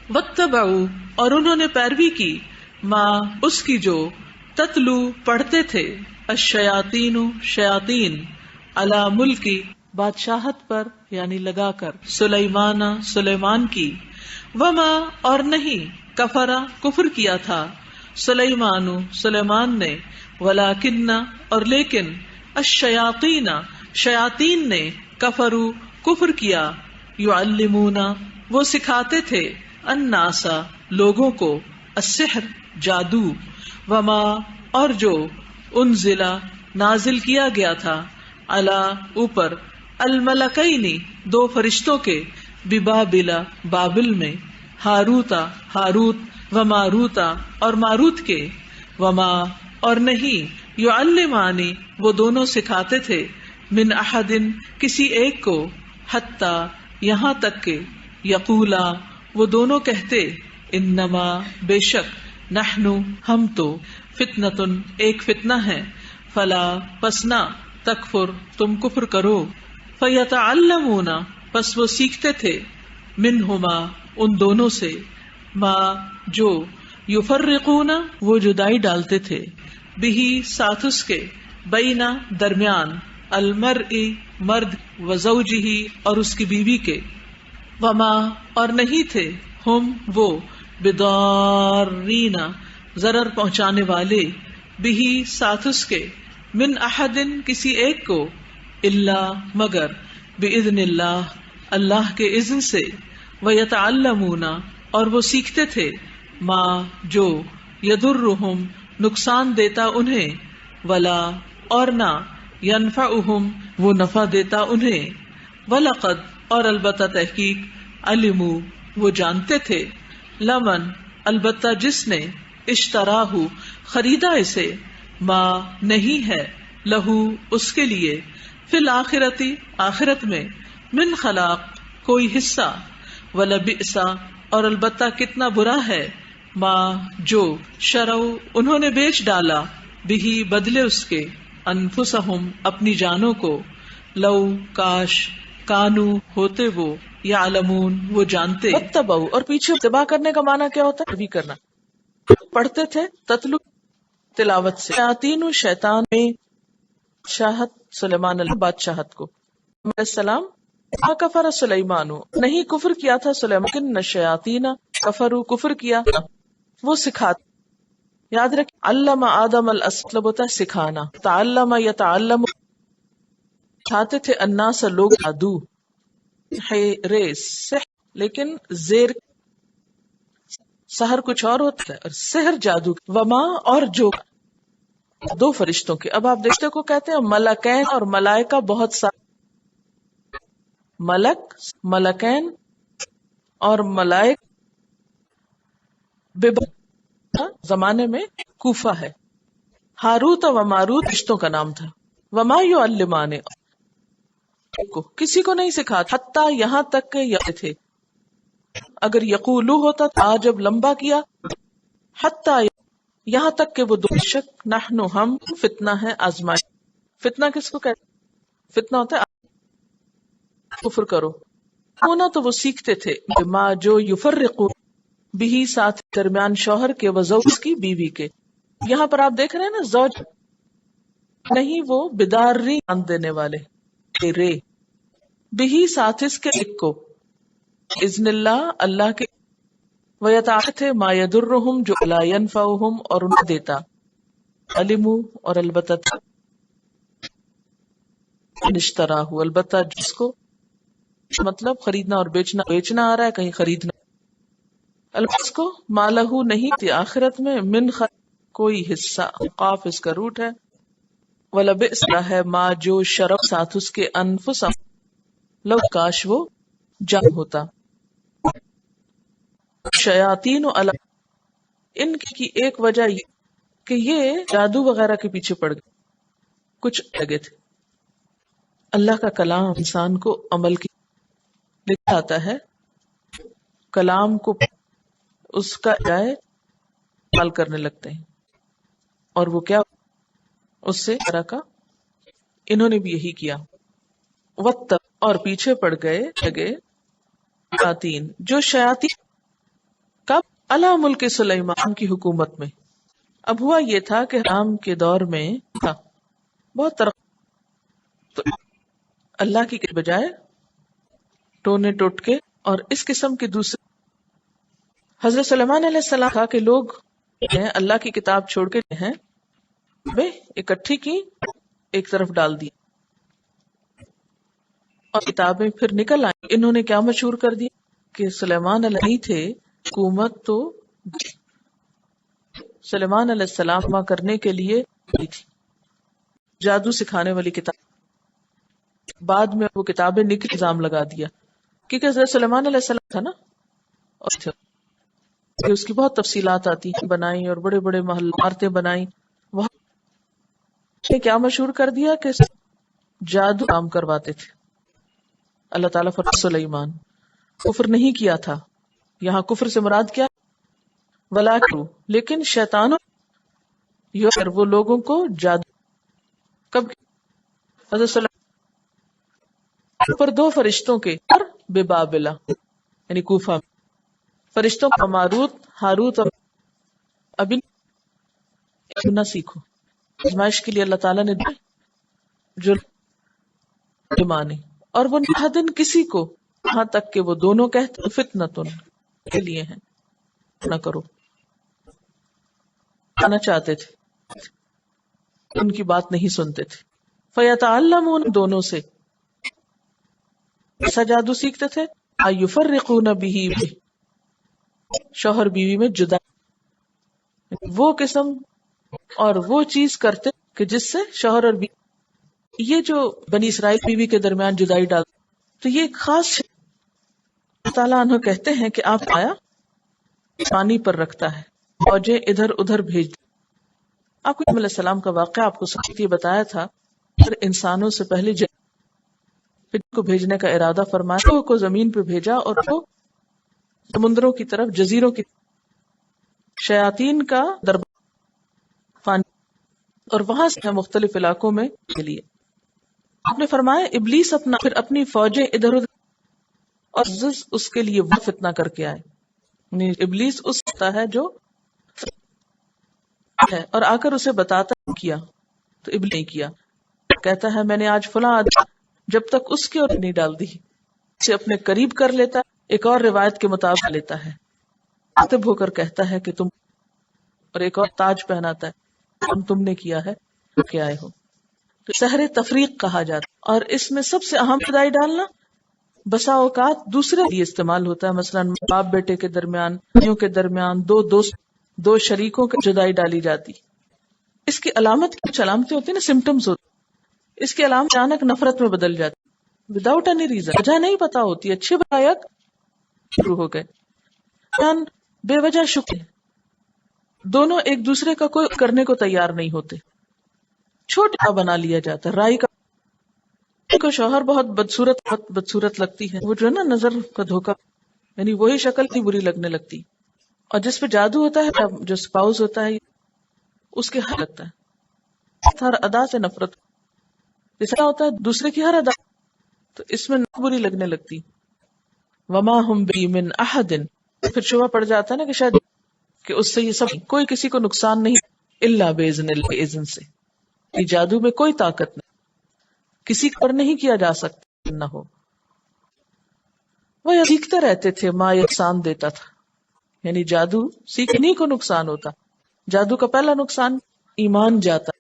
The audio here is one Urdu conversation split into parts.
واتبعوا اور انہوں نے پیروی کی، ما اس کی جو تتلو پڑھتے تھے، الشیاطین شیاطین، علی ملکی بادشاہت پر یعنی لگا کر، سلیمان کی، وما اور نہیں، کفرا کفر کیا تھا، سلیمان نے، ولیکن اور لیکن، الشیاطین شیاطین نے، کفروا کفر کیا، یعلمون وہ سکھاتے تھے، الناس لوگوں کو، السحر جادو، وما اور جو، انزلا نازل کیا گیا تھا، علی اوپر، الملکین دو فرشتوں کے، ببابل بابل میں، ہاروتا ہاروت، وماروتا اور ماروت کے، وما اور نہیں، یعلمانی وہ دونوں سکھاتے تھے، من احد کسی ایک کو، حتی یہاں تک کہ، یقولا وہ دونوں کہتے، انما بے شک، نحن ہم تو، فتنۃ ایک فتنہ ہے، فلا پسنا، تکفر تم کفر کرو، فیتعلمون پس وہ سیکھتے تھے، منہما ان دونوں سے، ما جو، یفرقون وہ جدائی ڈالتے تھے، بہی ساتھ اس کے، بینا درمیان، المرء مرد، وزوجہ اور اس کی بیوی کے، وما اور نہیں تھے، ہم وہ، بضارین ضرر پہنچانے والے، بہی ساتھ اس کے، من احد کسی ایک کو، الا مگر، باذن اللہ اللہ کے اذن سے، ویتعلمون اور وہ سیکھتے تھے، ما جو، یضرہم نقصان دیتا انہیں، ولا اور نہ، ینفعہم وہ نفع دیتا انہیں، ولقد اور البتہ تحقیق، علموا وہ جانتے تھے، لمن البتہ جس نے، اشتراہ خریدا اسے، ما نہیں ہے، لہو اس کے لیے، فی الآخرتی آخرت میں، من خلاق کوئی حصہ، ولبئس اور البتہ کتنا برا ہے، ما جو، شرعوا انہوں نے بیچ ڈالا، بہی بدلے اس کے، انفسہم اپنی جانوں کو، لو کاش، کانو ہوتے وہ، یعلمون وہ جانتے، واتبعوا اور پیچھے اتباع کرنے کا معنی کیا ہوتا ہے، بھی کرنا، پڑھتے تھے، تتلو تلاوت سے، شیاطین شیطان میں، شاہد سلیمان علیہ بادشاہت کو، علیہ السلام، ما کفر سلیمان نہیں کفر کیا تھا سلیمان، لیکن شیاطین کفروا کفر کیا، وہ سکھاتے، یاد رکھ، علم آدم مطلب ہوتا ہے سکھانا، تعلم یتعلم سکھاتے تھے، الناس لوگ، جادو ریس، لیکن زیر سحر کچھ اور ہوتا ہے اور سحر جادو، وما اور جو، دو فرشتوں کے، اب آپ دیکھتے کو کہتے ہیں ملکین اور ملائکہ بہت سارے، ملک ملکین اور ملائک، زمانے میں کوفہ ہے، ہاروت و ماروت رشتوں کا نام تھا، وما یعلمان کو کسی کو نہیں سکھاتا، حتیٰ یہاں تک کہ یہ تھے، اگر یقولو ہوتا تھا جب لمبا کیا، حتیٰ یہاں تک کہ وہ دو شک، نحن ہم، فتنہ ہے آزمائش، فتنہ کس کو کہتے، فتنہ ہوتا ہے کفر کرو، ہونا تو وہ سیکھتے تھے، ما جو، یفرقو بھی ساتھ درمیان شوہر کے، وزوج کی بیوی کے، یہاں پر آپ دیکھ رہے ہیں نا، زوج نہیں، وہ بداری باندھ دینے والے، رے بھی ساتھ اس کے ایک کو، اذن اللہ اللہ کے، ویتعلمون ما یضرہم جو لا ینفعہم اور انہیں دیتا، علموا اور البتہ اشتراہ البتہ جس کو، مطلب خریدنا اور بیچنا، بیچنا آ رہا ہے کہیں خریدنا، البتہ اس کو، مالہ نہیں تھی آخرت میں، من کوئی حصہ، قاف اس کا روٹ ہے، ولبئس ہے ما جو، شرف ساتھ اس کے، انفسہم لو کاش وہ جان ہوتا، شیاطین ان کی ایک وجہ یہ کہ یہ جادو وغیرہ کے پیچھے پڑ گئے، کچھ لگے تھے، اللہ کا کلام انسان کو عمل کی لکھا آتا ہے، کلام کو اس کا جائے عمل کرنے لگتے ہیں، اور وہ کیا اس سے طرح کا، انہوں نے بھی یہی کیا، وقت اور پیچھے پڑ گئے لگے، شیاطین جو شیاطین علی ملک سلیمان کی حکومت میں. اب ہوا یہ تھا کہ رام کے دور میں تھا بہت ترقی، تو اللہ کی بجائے ٹونے ٹوٹکے اور اس قسم کے دوسرے. حضرت سلیمان علیہ السلام کہا کہ لوگ اللہ کی کتاب چھوڑ کے ہیں اکٹھی کی، ایک طرف ڈال دی اور کتابیں پھر نکل آئیں. انہوں نے کیا مشہور کر دیا کہ سلیمان علیہ نہیں تھے، حکومت تو سلیمان علیہ السلام کرنے کے لیے دی تھی، جادو سکھانے والی کتاب. بعد میں وہ کتابیں نکل الزام لگا دیا کیونکہ حضرت سلیمان علیہ السلام تھا نا، اور اس کی بہت تفصیلات آتی ہیں، بنائی اور بڑے بڑے محل عمارتیں بنائی. وہاں کیا مشہور کر دیا کہ جادو کام کرواتے تھے. اللہ تعالیٰ فرماتا سلیمان کفر نہیں کیا تھا. یہاں کفر سے مراد کیا؟ وَلَٰكِنْ لیکن شیطانوں وہ لوگوں کو جادو کب حضرت سلیمان پر دو فرشتوں کے بے بابلا یعنی کوفہ فرشتوں کا ماروت ہاروت اور ابھی نہ سیکھو آزمائش کے لیے اللہ تعالیٰ نے جو مانے اور وہ نہ دن کسی کو یہاں تک کہ وہ دونوں کہتے فتنتن کے لیے ہیں، نہ کرو آنا چاہتے تھے، ان کی بات نہیں سنتے تھے. فیتعلمون دونوں سے ایسا جادو سیکھتے تھے یفرقون بہ شوہر بیوی میں جدا، وہ قسم اور وہ چیز کرتے کہ جس سے شوہر اور بیوی، یہ جو بنی اسرائیل بیوی کے درمیان جدائی ڈال، تو یہ ایک خاص تعالیٰ عنہ کہتے ہیں کہ آپ آیا پانی پر رکھتا ہے، فوجیں ادھر ادھر بھیج دی. آپ کو علیہ السلام کا واقعہ آپ کو سب یہ بتایا تھا، پھر انسانوں سے پہلے کو بھیجنے کا ارادہ فرمایا، کو زمین پہ بھیجا اور وہ سمندروں کی طرف، جزیروں کی شیاطین کا دربار اور وہاں سے مختلف علاقوں میں کے لیے آپ نے فرمایا ابلیس پھر اپنی فوجیں ادھر ادھر اور اس کے لیے وہ فتنہ کر کے آئے. یعنی ابلیس اس ہوتا ہے جو ہے اور آ کر اسے بتاتا کیا تو ابلیس نہیں کیا، کہتا ہے میں نے آج فلاں جب تک اس کی اور نہیں ڈال دی، اسے اپنے قریب کر لیتا ہے، ایک اور روایت کے مطابق لیتا ہے، عاتب ہو کر کہتا ہے کہ تم، اور ایک اور تاج پہناتا ہے تم نے کیا ہے کہ آئے ہو. تو سحر تفریق کہا جاتا ہے، اور اس میں سب سے اہم جدائی ڈالنا بسا اوقات دوسرے لیے استعمال ہوتا ہے. مثلا باپ بیٹے کے درمیان، بھائیوں کے درمیان، دو شریکوں کی جدائی ڈالی جاتی. اس کی علامت کچھ علامتیں ہوتی ہیں نا، سمٹمز ہوتی، اس کی علامت اچانک نفرت میں بدل جاتی وداؤٹ اینی ریزن، وجہ نہیں پتا ہوتی. اچھے بھائیک شروع ہو گئے، بے وجہ شکر، دونوں ایک دوسرے کا کوئی کرنے کو تیار نہیں ہوتے، چھوٹا بنا لیا جاتا. رائی کا شوہر بہت بدصورت لگتی ہے، وہ جو ہے نا نظر کا دھوکا، یعنی وہی شکل کی بری لگنے لگتی. اور جس پہ جادو ہوتا ہے، جو اسپاؤس ہوتا ہے، اس کے ہر لگتا ہے، ہر ادا سے نفرت. ایسا ہوتا ہے دوسرے کی ہر ادا تو اس میں بری لگنے لگتی. وما ہم بی من احد، پھر شبہ پڑ جاتا ہے نا کہ شاید کہ اس سے یہ سب کوئی کسی کو نقصان نہیں، الا باذن اللہ، اذن سے. یہ جادو میں کوئی طاقت نہیں، کسی پر نہیں کیا جا سکتا نہ ہو. وہ سیکھتے رہتے تھے، ماں نقصان دیتا تھا، یعنی جادو سیکھنے کو نقصان ہوتا. جادو کا پہلا نقصان ایمان جاتا،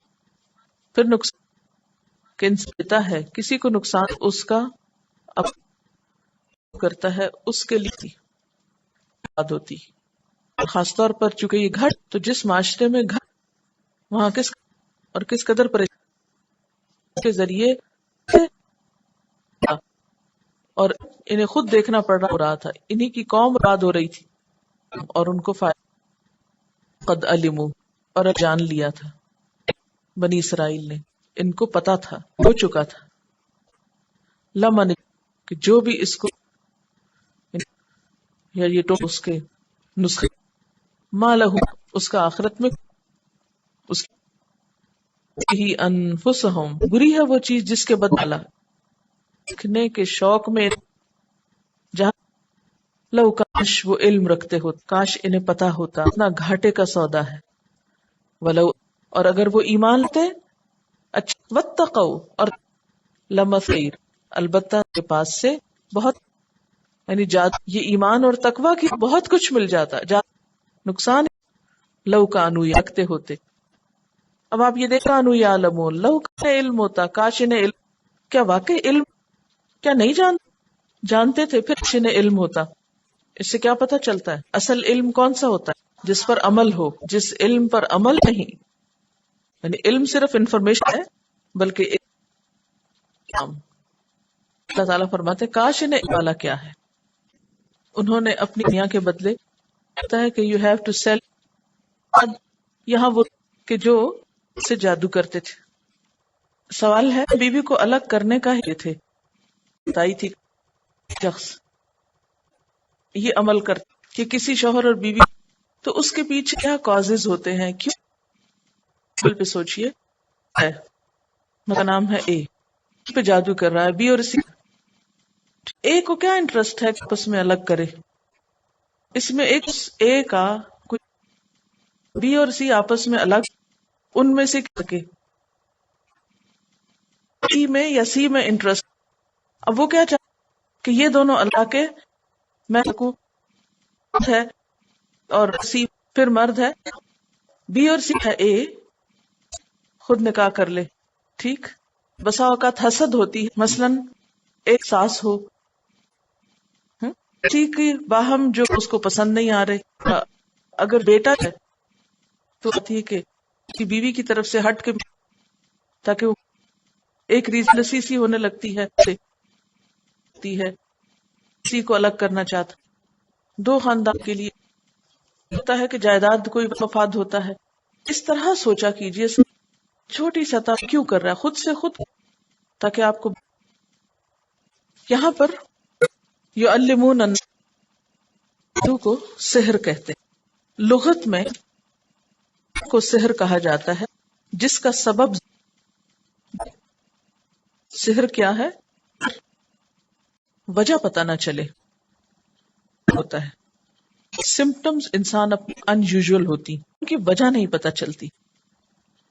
پھر نقصان کہ انسان دیتا ہے کسی کو نقصان، اس کا اب کرتا ہے اس کے لیے یاد ہوتی. خاص طور پر چونکہ یہ گھٹ، تو جس معاشرے میں گھٹ، وہاں کس قدر پریشان کے ذریعے اور انہیں خود دیکھنا پڑ رہا تھا، انہی کی قوم برباد ہو رہی تھی اور ان کو قد علموا اور جان لیا تھا بنی اسرائیل نے، ان کو پتا تھا، ہو چکا تھا. لمن کہ جو بھی اس کو یا یہ تو اس کے نسخے ما لہو اس کا آخرت میں اس ہی انفسہم بری ہے وہ چیز جس کے بدلہ سیکھنے کے شوق میں جہاں لو کاش وہ علم رکھتے ہو، کاش انہیں پتا ہوتا، اتنا گھاٹے کا سودا ہے. ولو، اور اگر وہ ایمان لاتے، اچھا، واتقوا، اور لمثیر، البتہ کے پاس سے بہت، یعنی یہ ایمان اور تقوی کی بہت کچھ مل جاتا، نقصان لو کانو رکھتے ہوتے. اب آپ یہ دیکھ کانو یعلمون، لو کا علم ہوتا، کاش انہیں علم، کیا واقعی علم، کیا نہیں جانتے تھے، پھر کاش انہیں علم ہوتا. اس سے کیا پتہ چلتا ہے اصل علم کون سا ہوتا ہے؟ جس پر عمل ہو، جس علم پر عمل نہیں. یعنی علم صرف انفارمیشن ہے، بلکہ علم. اللہ تعالیٰ فرماتے کاش انہیں علم والا کیا ہے. انہوں نے اپنی دنیا کے بدلے کہتا ہے کہ یو ہیو ٹو سیل. یہاں وہ کہ جو سے جادو کرتے تھے. سوال ہے بیوی کو الگ کرنے کا ہی تھے، بتائی تھی شخص یہ عمل کرتے کہ کسی شوہر اور بیوی، تو اس کے پیچھے کیا کازز ہوتے ہیں، کیوں پہ سوچئے. میرا نام ہے اے، پہ جادو کر رہا ہے بی، اور اے کو کیا انٹرسٹ ہے آپس میں الگ کرے. اس میں ایک اے کا کچھ بی اور سی آپس میں الگ، ان میں سے کے سی میں یا سی میں انٹرسٹ. اب وہ کیا چاہتا کہ یہ دونوں اللہ کے، میں ہے اور سی پھر مرد ہے، بی اور سی ہے اے، خود نکاح کر لے. ٹھیک، بسا اوقات حسد ہوتی ہے، مثلاً ایک ساس ہو ٹھیک باہم جو اس کو پسند نہیں آ رہے، اگر بیٹا ہے تو آتی ہے کہ بیوی کی طرف سے ہٹ کے، تاکہ وہ ایک ریزلسی سی ہونے لگتی ہے، کسی کو الگ کرنا چاہتا. دو خاندان کے لیے ہوتا ہے کہ جائیداد کوئی مفاد ہوتا ہے. اس طرح سوچا کیجئے، چھوٹی سطح کیوں کر رہا ہے خود سے خود، تاکہ آپ کو یہاں پر یعلمون کو سحر کہتے ہیں. لغت میں کو سحر کہا جاتا ہے جس کا سبب، سحر کیا ہے، وجہ پتہ نہ چلے ہوتا ہے. سمپٹمز انسان اپنی ان یوزول ہوتی، ان کی وجہ نہیں پتہ چلتی.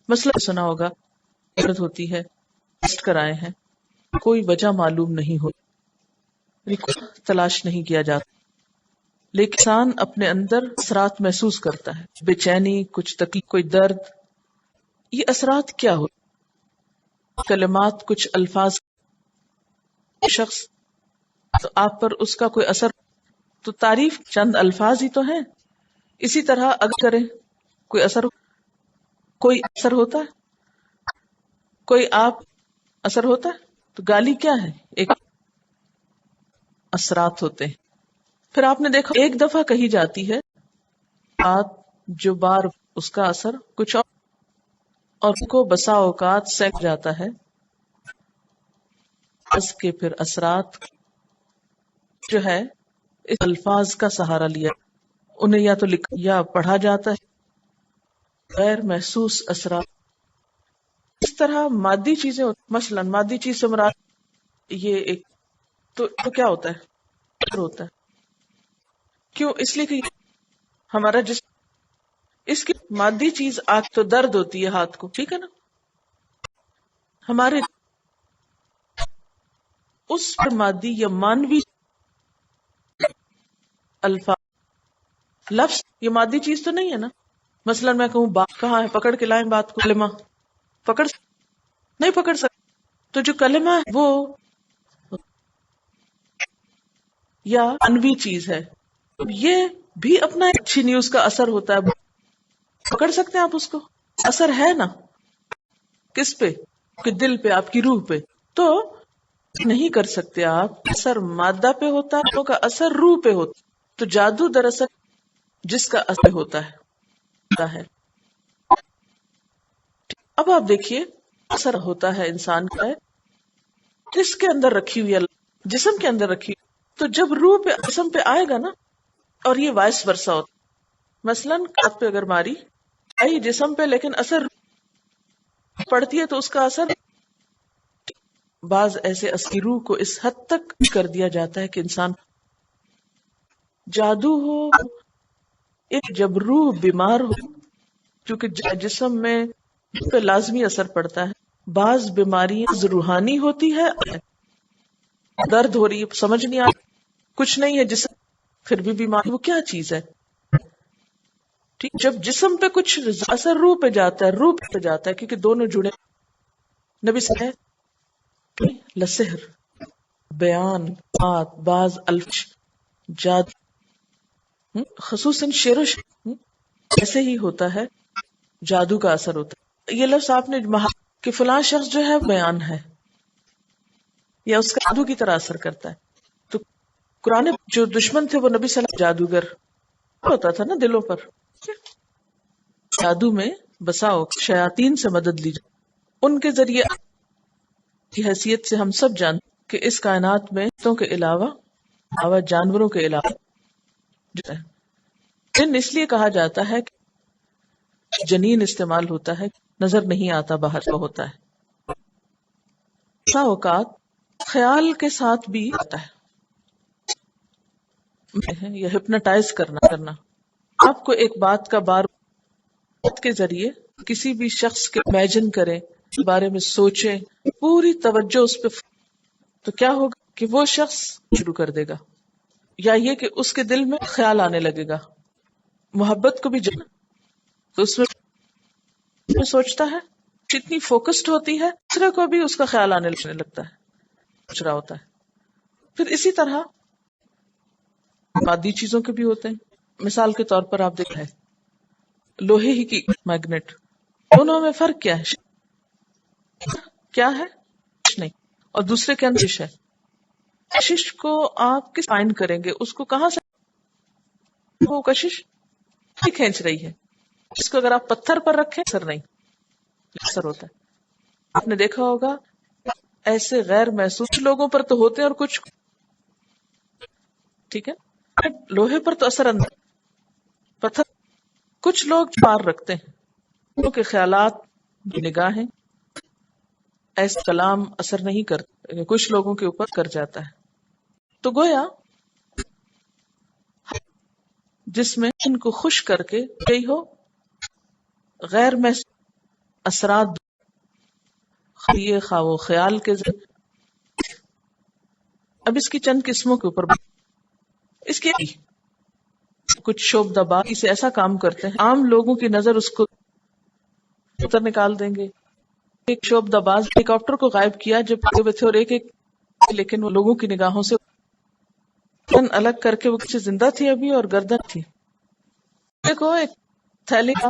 مسئلہ سنا ہوگا، درد ہوتی ہے، ٹیسٹ کرائے ہیں، کوئی وجہ معلوم نہیں ہوتی، تلاش نہیں کیا جاتا، لیکن انسان اپنے اندر اثرات محسوس کرتا ہے، بے چینی، کچھ تکلیف، کوئی درد. یہ اثرات کیا ہو؟ کلمات، کچھ الفاظ، شخص تو آپ پر اس کا کوئی اثر، تو تعریف چند الفاظ ہی تو ہیں. اسی طرح اگر کریں کوئی اثر، کوئی اثر ہوتا ہے، کوئی آپ اثر ہوتا ہے. تو گالی کیا ہے، ایک اثرات ہوتے ہیں. پھر آپ نے دیکھا ایک دفعہ کہی جاتی ہے بات، جو بار اس کا اثر کچھ اور کو بسا اوقات سیک جاتا ہے. اس کے پھر اثرات جو ہے اس الفاظ کا سہارا لیا، انہیں یا تو لکھا یا پڑھا جاتا ہے، غیر محسوس اثرات. اس طرح مادی چیزیں، مثلا مادی چیز سے مراد یہ ایک تو کیا ہوتا ہے کیوں؟ اس لیے کہ ہمارا جسم، اس کی مادی چیز آنکھ تو درد ہوتی ہے ہاتھ کو، ٹھیک ہے نا. ہمارے اس پر مادی یا مانوی الفاظ، لفظ، یہ مادی چیز تو نہیں ہے نا. مثلا میں کہوں بات کہاں ہے، پکڑ کے لائیں بات کو، کلمہ نہیں پکڑ سکتے. تو جو کلمہ ہے وہ یا مانوی چیز ہے، یہ بھی اپنا اچھی نیوز کا اثر ہوتا ہے. پکڑ سکتے ہیں آپ اس کو، اثر ہے نا. کس پہ؟ آپ کے دل پہ، آپ کی روح پہ. تو نہیں کر سکتے آپ، اثر مادہ پہ ہوتا ہے، تو کا اثر روح پہ ہوتا ہے. تو جادو دراصل جس کا اثر ہوتا ہے. اب آپ دیکھیے اثر ہوتا ہے انسان کا، جس کے اندر رکھی ہوئی، جسم کے اندر رکھی ہوئی. تو جب روح پہ، جسم پہ آئے گا نا، اور یہ وائس ورسا ہوتا. مثلاً ہاتھ پہ اگر ماری آئی جسم پہ، لیکن اثر پڑتی ہے تو اس کا اثر بعض ایسے روح کو اس حد تک کر دیا جاتا ہے کہ انسان جادو ہو، ایک جب روح بیمار ہو، کیونکہ جسم میں پہ لازمی اثر پڑتا ہے. بعض بیماریاں روحانی ہوتی ہے، درد ہو رہی ہے سمجھ نہیں آ کچھ نہیں ہے جسم پھر بھی بیمار، وہ کیا چیز ہے؟ ٹھیک، جب جسم پہ کچھ اثر روح پہ جاتا ہے، روح پہ جاتا ہے، کیونکہ دونوں جڑے. نبی صلی اللہ علیہ وسلم لسحر، بیان، بات، باز الفش، جادو، خصوصاً شعر و ایسے ہی ہوتا ہے، جادو کا اثر ہوتا ہے. یہ لفظ آپ نے کہ فلاں شخص جو ہے بیان ہے یا اس کا جادو کی طرح اثر کرتا ہے. تو قرآن جو دشمن تھے وہ نبی صلی اللہ علیہ وسلم جادوگر ہوتا تھا نا دلوں پر. جادو میں بساؤ شیاطین سے مدد لی جائے، ان کے ذریعے کی حیثیت سے ہم سب جانتے کہ اس کائنات میں تو کے علاوہ جانوروں کے علاوہ جن اس لیے کہا جاتا ہے کہ جنین استعمال ہوتا ہے، نظر نہیں آتا، باہر کا ہوتا ہے. ایسا اوقات خیال کے ساتھ بھی آتا ہے، یا ہپناٹائز کرنا آپ کو ایک بات کا بار کے ذریعے کسی بھی شخص کے امیجن کریں، اس بارے میں سوچیں، پوری توجہ اس پہ، تو کیا ہوگا کہ وہ شخص شروع کر دے گا، یا یہ کہ اس کے دل میں خیال آنے لگے گا. محبت کو بھی تو اس میں سوچتا ہے، جتنی فوکسڈ ہوتی ہے دوسرے کو بھی اس کا خیال آنے لگتا ہے، سوچ رہا ہوتا ہے. پھر اسی طرح مادی چیزوں کے بھی ہوتے ہیں. مثال کے طور پر آپ دیکھ ہے لوہے ہی کی میگنیٹ، دونوں میں فرق کیا ہے؟ کیا ہے؟ کچھ نہیں. اور دوسرے کے اندر ہے. کشش کو آپ کس فائنڈ کریں گے؟ اس کو کہاں سے وہ کشش کھینچ رہی ہے؟ اس کو اگر آپ پتھر پر رکھیں اثر نہیں، اثر ہوتا ہے. آپ نے دیکھا ہوگا ایسے غیر محسوس لوگوں پر تو ہوتے ہیں اور کچھ ٹھیک ہے لوہے پر تو اثر انداز، پتھر کچھ لوگ پار رکھتے ہیں، ان کے خیالات نگاہیں ایسا کلام اثر نہیں کرتا، کچھ لوگوں کے اوپر کر جاتا ہے. تو گویا جس میں ان کو خوش کر کے یہی ہو غیر محسوس اثرات خواہ خیال کے ذریعے. اب اس کی چند قسموں کے اوپر اس کی کچھ شعبدہ باز اسے ایسا کام کرتے ہیں عام لوگوں کی نظر اس کو اتر نکال دیں گے. ایک شعبدہ باز ہیلی کاپٹر کو غائب کیا جب تھے اور ایک لیکن وہ لوگوں کی نگاہوں سے الگ کر کے وہ کسی زندہ تھی ابھی اور گردن تھی. دیکھو ایک تھیلی کا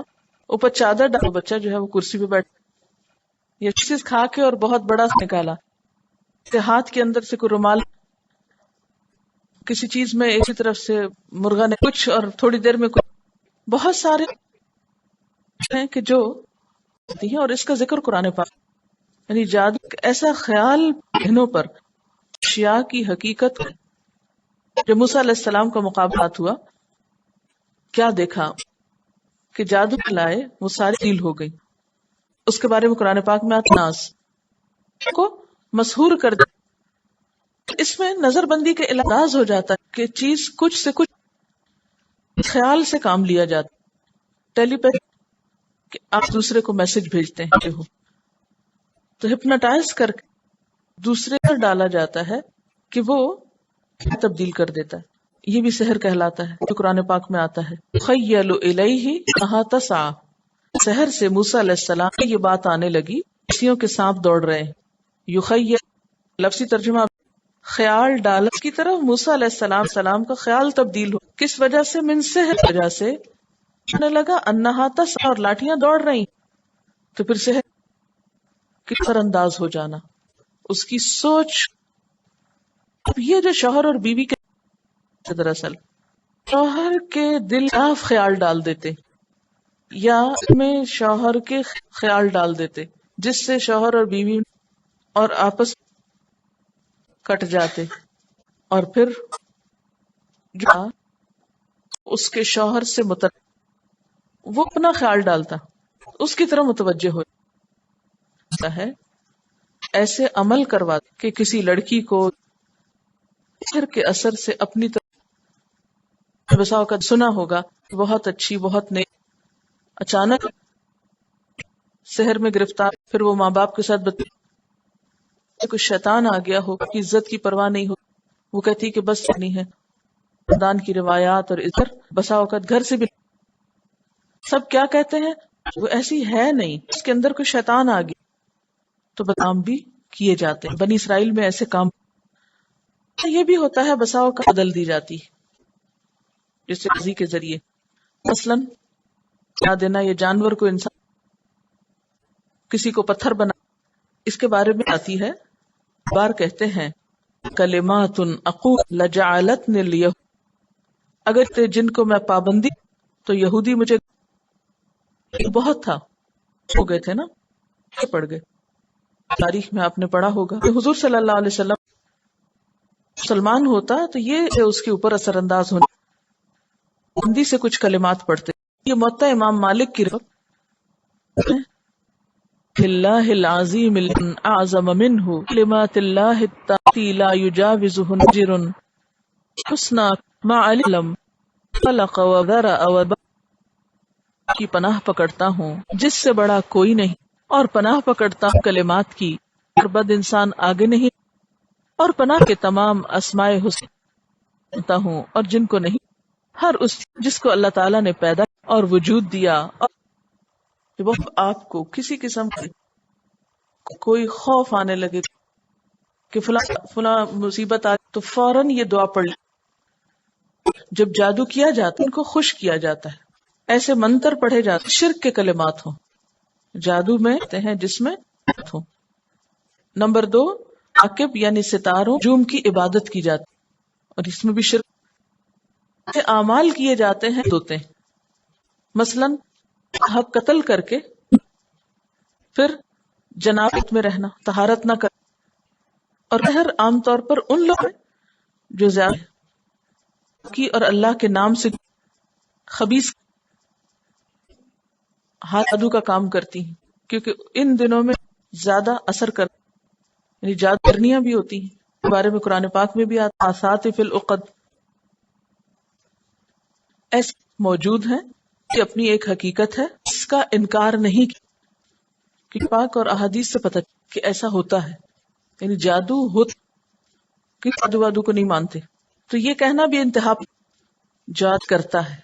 اوپر چادر ڈال، بچہ جو ہے وہ کرسی پہ بیٹھ یہ چیز کھا کے اور بہت بڑا نکالا، ہاتھ کے اندر سے کوئی رومال کسی چیز میں ایک طرف سے مرغا نے کچھ اور تھوڑی دیر میں کچھ، بہت سارے ہیں کہ جو ہیں. اور اس کا ذکر قرآن پاک یعنی جادو ایسا خیال ذہنوں پر اشیاء کی حقیقت. جب موسیٰ علیہ السلام کا مقابلات ہوا کیا دیکھا کہ جادو لائے وہ ساری تبدیل ہو گئی. اس کے بارے میں قرآن پاک میں ناس کو مسحور کر دیا. اس میں نظر بندی کے انداز ہو جاتا ہے کہ چیز کچھ سے کچھ خیال سے کام لیا جاتا. ٹیلی پیتھی کہ آپ دوسرے کو میسج بھیجتے ہیں ہو تو ہپناٹائز کر کے دوسرے پر ڈالا جاتا ہے کہ وہ تبدیل کر دیتا ہے. یہ بھی سحر کہلاتا ہے جو قرآن پاک میں آتا ہے. خیل الیہ انہا تسعی، سحر سے موسیٰ علیہ السلام کو یہ بات آنے لگی کسیوں کے سانپ دوڑ رہے ہیں. یخیل لفظی ترجمہ خیال ڈالا اس کی طرف موسیٰ علیہ السلام کا خیال تبدیل ہو. کس وجہ سے؟ من سحر وجہ سے لگا انہا تسعی اور لاٹیاں دوڑ رہی. تو پھر سحر کی پر انداز ہو جانا اس کی سوچ. اب یہ جو شوہر اور بیوی کے دراصل شوہر کے دل کا خیال ڈال دیتے یا میں شوہر کے خیال ڈال دیتے جس سے شوہر اور بیوی اور آپس کٹ جاتے اور پھر جو اس کے شوہر سے وہ اپنا خیال ڈالتا اس کی طرح متوجہ ہوتا ہے. ایسے عمل کروا کہ کسی لڑکی کو سحر کے اثر سے اپنی طرف بسا اوقات سنا ہوگا بہت اچھی بہت نیک، اچانک سحر میں گرفتار، پھر وہ ماں باپ کے ساتھ کچھ شیطان آ گیا ہو کہ عزت کی پرواہ نہیں ہو، وہ کہتی کہ بس نہیں ہے، خاندان کی روایات اور عزت، بسا اوقات گھر سے بھی سب کیا کہتے ہیں وہ ایسی ہے نہیں، اس کے اندر کوئی شیطان آ گیا، تو بدنام بھی کیے جاتے ہیں۔ بنی اسرائیل میں ایسے کام یہ بھی ہوتا ہے، بسا اوقات بدل دی جاتی جس سے قاضی کے ذریعے، مثلاً کیا دینا، یہ جانور کو انسان کسی کو پتھر بنا، اس کے بارے میں آتی ہے، بار کہتے ہیں کلمات اقول لجعلتنی الیہود، اگر جن کو میں پابندی تو یہودی مجھے بہت تھا، ہو گئے تھے نا، پڑ گئے، تاریخ میں آپ نے پڑھا ہوگا کہ حضور صلی اللہ علیہ وسلم مسلمان ہوتا تو یہ اس کے اوپر اثر انداز ہونے ہندی سے کچھ کلمات پڑھتے، یہ موطا امام مالک کی روایت اللہ العظیم اعظم منہ کلمات اللہ التي لا يجاوزه نجر حسنا مع علم خلق وذرأ وبرأ کی پناہ پکڑتا ہوں جس سے بڑا کوئی نہیں، اور پناہ پکڑتا ہوں کلمات کی اور بد انسان آگے نہیں، اور پناہ کے تمام اسماء حسنتا ہوں اور جن کو نہیں، ہر اس جس کو اللہ تعالیٰ نے پیدا اور وجود دیا، اور وہ آپ کو کسی قسم کی کوئی خوف آنے لگے کہ فلاں مصیبت آ تو فوراً یہ دعا پڑھ لیں۔ جب جادو کیا جاتا ہے ان کو خوش کیا جاتا ہے، ایسے منتر پڑھے جاتے ہیں شرک کے کلمات ہوں، جادو میں ہیں جس میں ہوں۔ نمبر 2، عاقب یعنی ستاروں نجوم کی عبادت کی جاتی، اور اس میں بھی شرک اعمال کیے جاتے ہیں ہوتے ہیں، مثلاً حق قتل کر کے پھر جنابت میں رہنا، طہارت نہ کر، اور سحر عام طور پر ان لوگ ہیں جو زیادہ کی اور اللہ کے نام سے خبیث ہاتھ جادو کا کام کرتی ہیں، کیونکہ ان دنوں میں زیادہ اثر کر یعنی جادو کرنیاں بھی ہوتی ہیں، اس بارے میں قرآن پاک میں بھی آتا آسات فی العقد، ایسے موجود ہیں کہ اپنی ایک حقیقت ہے، اس کا انکار نہیں کیا، کہ پاک اور احادیث سے پتہ کہ ایسا ہوتا ہے، یعنی جادو ہوتا کہ جادو وادو کو نہیں مانتے، تو یہ کہنا بھی انتہا جاد کرتا ہے۔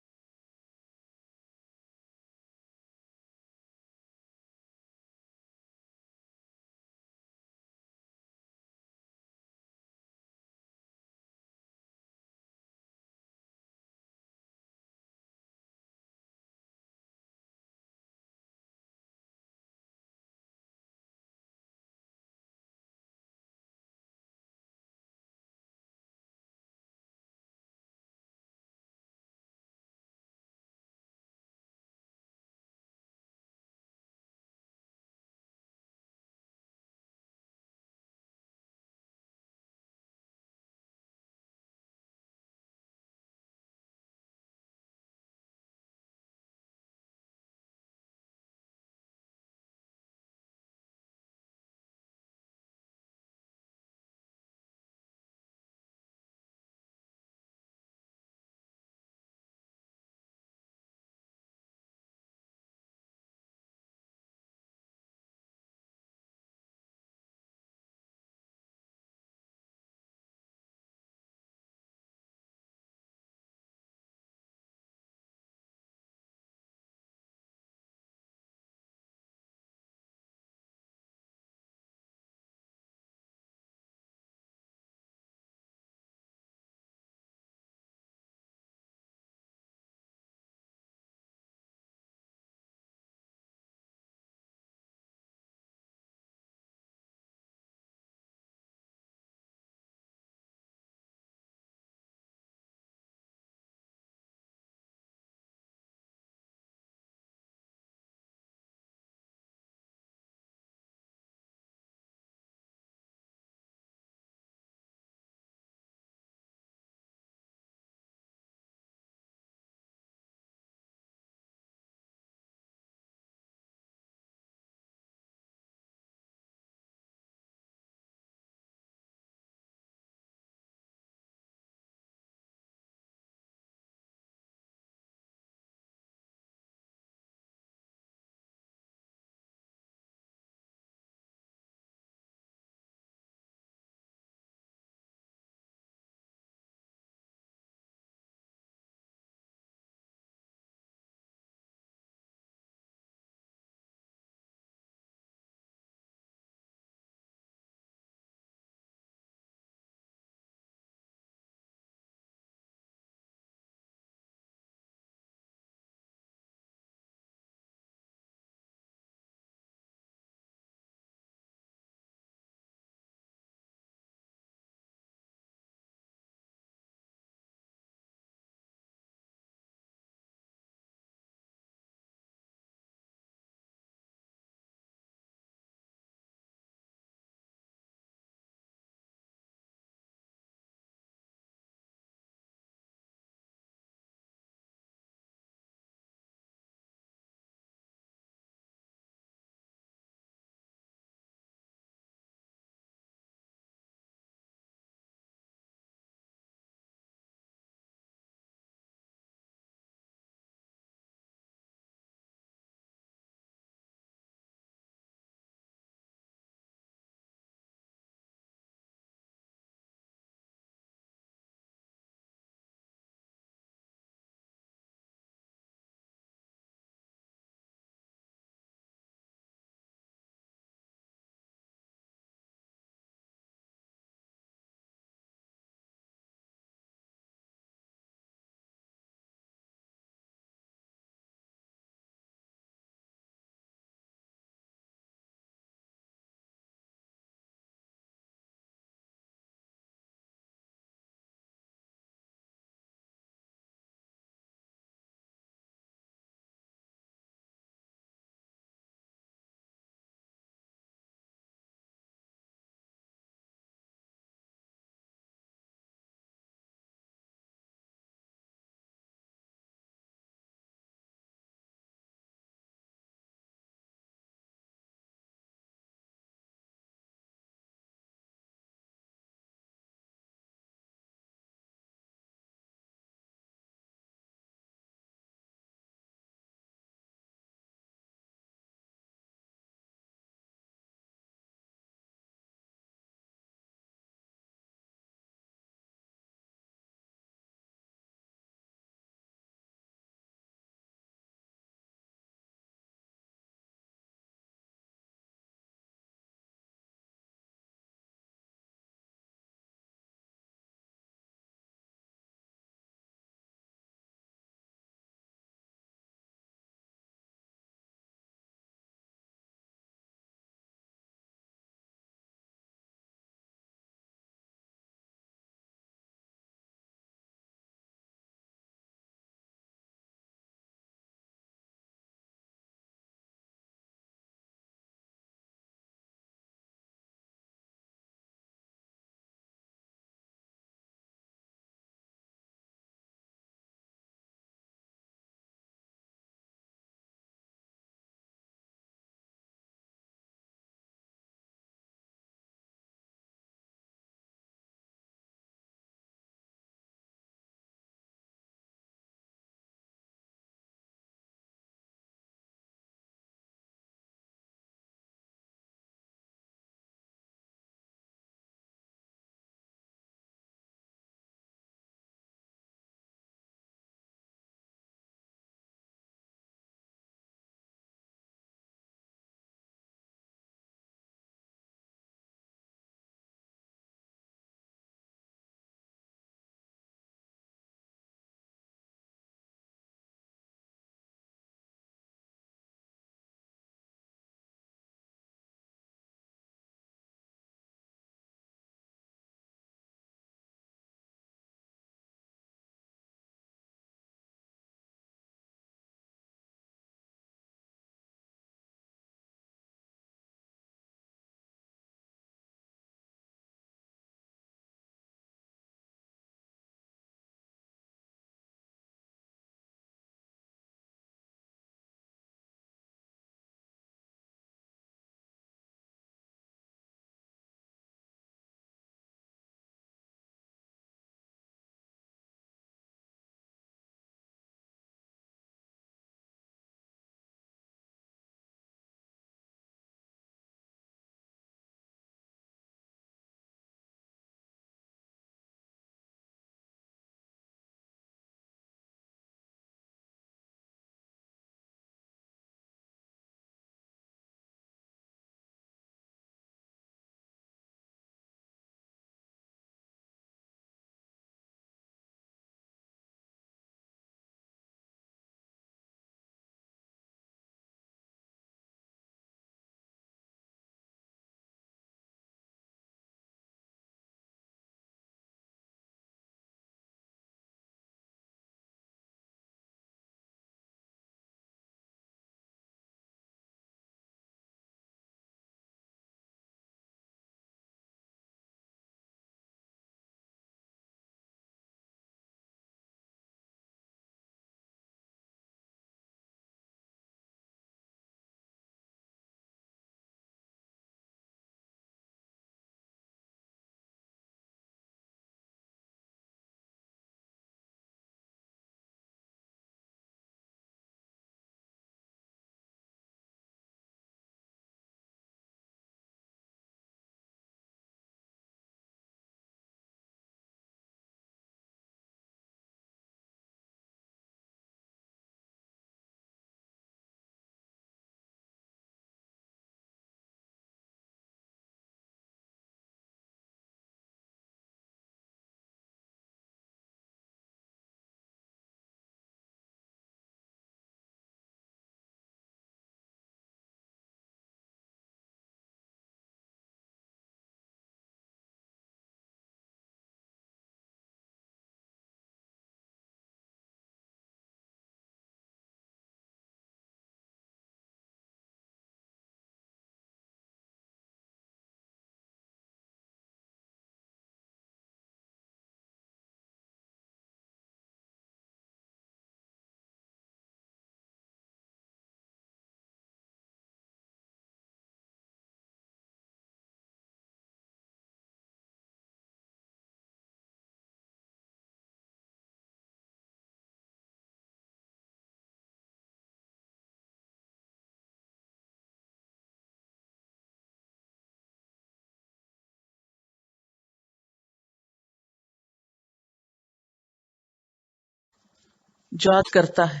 جاد کرتا ہے،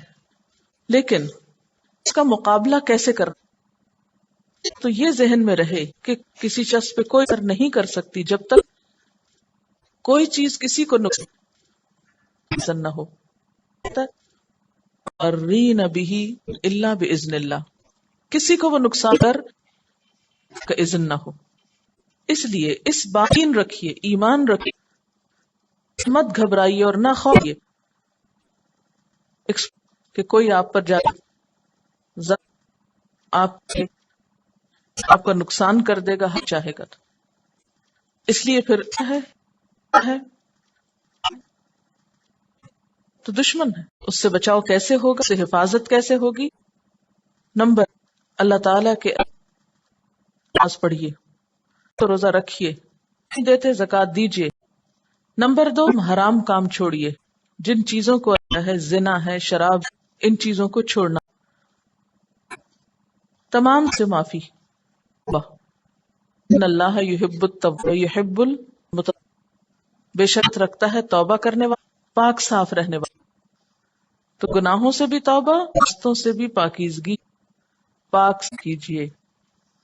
لیکن اس کا مقابلہ کیسے کرنا، تو یہ ذہن میں رہے کہ کسی شخص پہ کوئی اثر نہیں کر سکتی جب تک کوئی چیز کسی کو نقصان نہ ہو، اور ری بھی اللہ باذن اللہ، کسی کو وہ نقصان کر کا اذن نہ ہو۔ اس لیے اس باقین رکھیے، ایمان رکھیے، مت گھبرائیے اور نہ خوفیے کہ کوئی آپ پر جائے آپ کا نقصان کر دے گا، چاہے گا تو۔ اس لیے پھر ہے تو دشمن ہے، اس سے بچاؤ کیسے ہوگا، اس سے حفاظت کیسے ہوگی؟ نمبر، اللہ تعالیٰ کے پاس پڑھیے تو روزہ رکھیے، دیتے زکوٰۃ دیجیے۔ نمبر 2، حرام کام چھوڑیے، جن چیزوں کو ہے، زنا ہے، شراب، ان چیزوں کو چھوڑنا، تمام سے معافی۔ ان اللہ یحب التواب یحب المتطہرین، بے شک رکھتا ہے توبہ کرنے والا، پاک صاف رہنے والا۔ تو گناہوں سے بھی توبہ، راستوں سے بھی پاکیزگی، پاک کیجیے،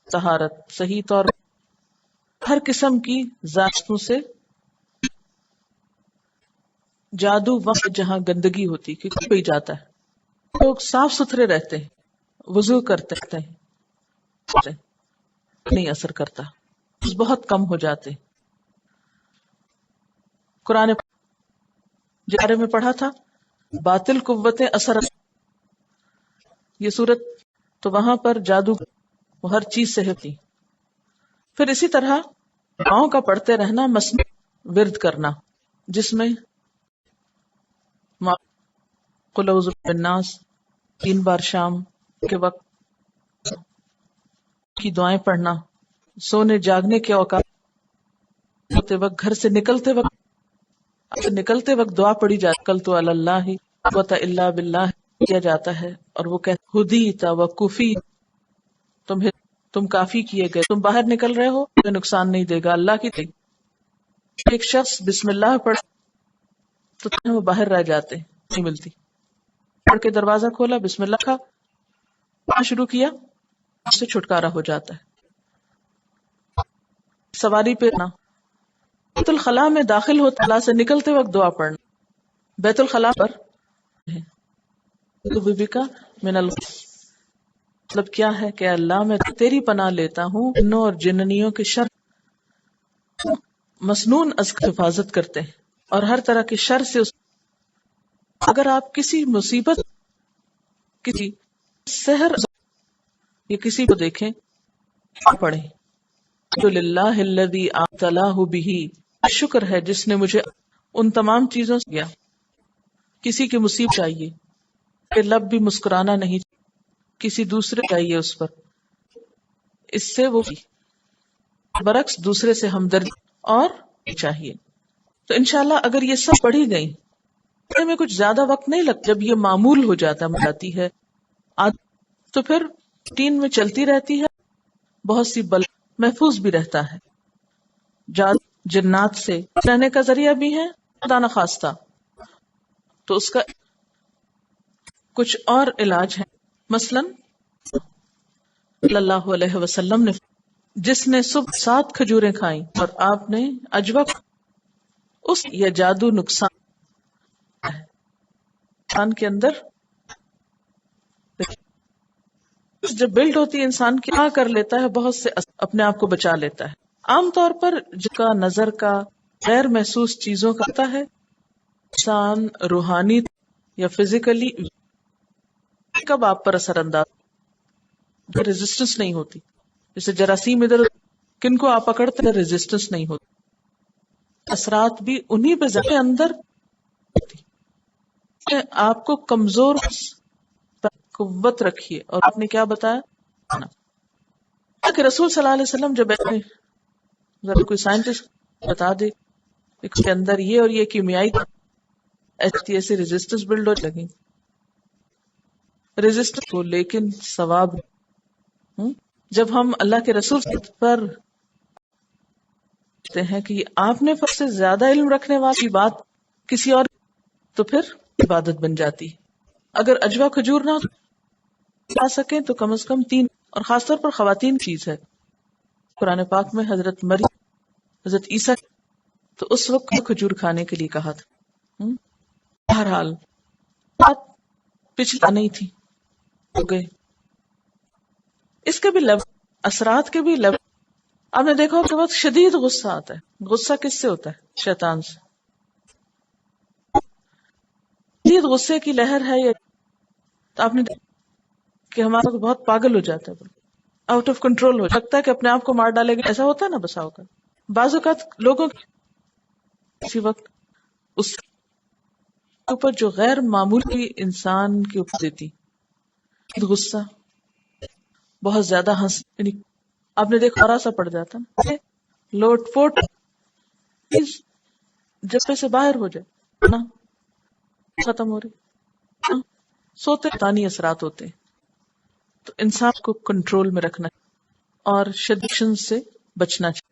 طہارت صحیح طور ہر قسم کی ذاتوں سے، جادو وقت جہاں گندگی ہوتی کہ پہ جاتا ہے، لوگ صاف ستھرے رہتے ہیں، وضو کرتے ہیں، نہیں اثر کرتا، بہت کم ہو جاتے۔ قرآن بارے میں پڑھا تھا، باطل قوتیں اثر، یہ صورت تو وہاں پر جادو وہ ہر چیز سے ہوتی۔ پھر اسی طرح دعاؤں کا پڑھتے رہنا، مسنون ورد کرنا، جس میں قل اعوذ برب الناس 3 بار شام کے وقت کی دعائیں پڑھنا، سونے جاگنے کے اوقات، ہوتے وقت، گھر سے نکلتے وقت دعا پڑھی جاتی، کل تو اللہ قوت الا باللہ کیا جاتا ہے، اور وہ کہتے ہدیت وکفی، تم کافی کیے گئے، تم باہر نکل رہے ہو، تمہیں نقصان نہیں دے گا، اللہ کی دے۔ ایک شخص بسم اللہ پڑھ تو وہ باہر رہ جاتے، نہیں ملتی، پڑھ کے دروازہ کھولا، بسم اللہ کا شروع کیا، اس سے چھٹکارا ہو جاتا ہے۔ سواری پہ نہ، بیت الخلاء میں داخل ہوتے اللہ سے نکلتے وقت دعا پڑھنا، بیت الخلاء پر کا من مطلب کیا ہے کہ اللہ میں تیری پناہ لیتا ہوں جنوں اور جننیوں کے شر، مسنون از حفاظت کرتے ہیں اور ہر طرح کے شر سے اگر آپ کسی مصیبت، کسی سحر یا کسی کو دیکھیں، پڑھیں للہ الذی ابتلاہ بہ، شکر ہے جس نے مجھے ان تمام چیزوں سے کیا۔ کسی کی مصیبت چاہیے کہ لب بھی مسکرانا نہیں، کسی دوسرے چاہیے اس پر، اس سے وہ برعکس دوسرے سے ہمدردی اور چاہیے۔ تو انشاءاللہ اگر یہ سب پڑھی گئی میں کچھ زیادہ وقت نہیں لگتا، جب یہ معمول ہو جاتی ہے تو پھر روٹین میں چلتی رہتی ہے، بہت سی بل محفوظ بھی رہتا ہے، جنات سے رہنے کا ذریعہ بھی ہے، خدا نخواستہ تو اس کا کچھ اور علاج ہے۔ مثلا صلی اللہ علیہ وسلم نے، جس نے صبح 7 کھجوریں کھائیں اور آپ نے اجوا، اس یا جادو نقصان انسان کے اندر جب بلڈ ہوتی ہے، انسان کیا کر لیتا ہے، بہت سے اپنے آپ کو بچا لیتا ہے۔ عام طور پر جس کا نظر کا غیر محسوس چیزوں کا ہوتا ہے، انسان روحانی یا فزیکلی کب آپ پر اثر انداز، ریزسٹنس نہیں ہوتی، جیسے جراثیم ادھر کن کو آپ پکڑتے ہیں، ریزسٹنس نہیں ہوتی، اثرات بھی انہی پہ زیادہ اندر ہوتی۔ آپ کو کمزور قوت رکھیے، اور آپ نے کیا بتایا کہ رسول صلی اللہ علیہ وسلم جب ذرا کوئی سائنٹسٹ بتا دے اس کے اندر یہ اور یہ کیمیائی ایسی ریزسٹنس بلڈ ہو لگی، ریزسٹنس ہو، لیکن ثواب جب ہم اللہ کے رسول پر ہیں کہ آپ نے سب سے زیادہ علم رکھنے والی بات کسی اور، تو پھر عبادت بن جاتی. اگر اجوا کھجور نہ کھا سکیں تو کم از کم 3، اور خاص طور پر خواتین چیز ہے. قرآن پاک میں حضرت مریم، حضرت عیسیٰ، تو اس وقت کھجور کھانے کے لیے کہا تھا. بہرحال بات پچھلی نہیں تھی، ہو گئے. اس کے بھی اثرات کے بھی آپ نے دیکھا کہ بہت شدید غصہ آتا ہے. غصہ کس سے ہوتا ہے؟ شیطان سے. شدید غصے کی لہر ہے یہ، تو آپ نے دیکھا کہ ہمارا تو بہت پاگل ہو جاتا ہے، آؤٹ آف کنٹرول ہو لگتا ہے کہ اپنے آپ کو مار ڈالے گا. ایسا ہوتا ہے نا بسا ہوگا. بعض اوقات لوگوں کسی وقت اس کے اوپر جو غیر معمولی انسان کے اوپر دیتی غصہ بہت زیادہ یعنی آپ نے دیکھا سا پڑ جاتا نا، لوٹ پوٹ جبے سے باہر ہو جائے نا، ختم ہو رہی، سوتے تانی اثرات ہوتے ہیں. تو انسان کو کنٹرول میں رکھنا اور شدیشن سے بچنا چاہیے.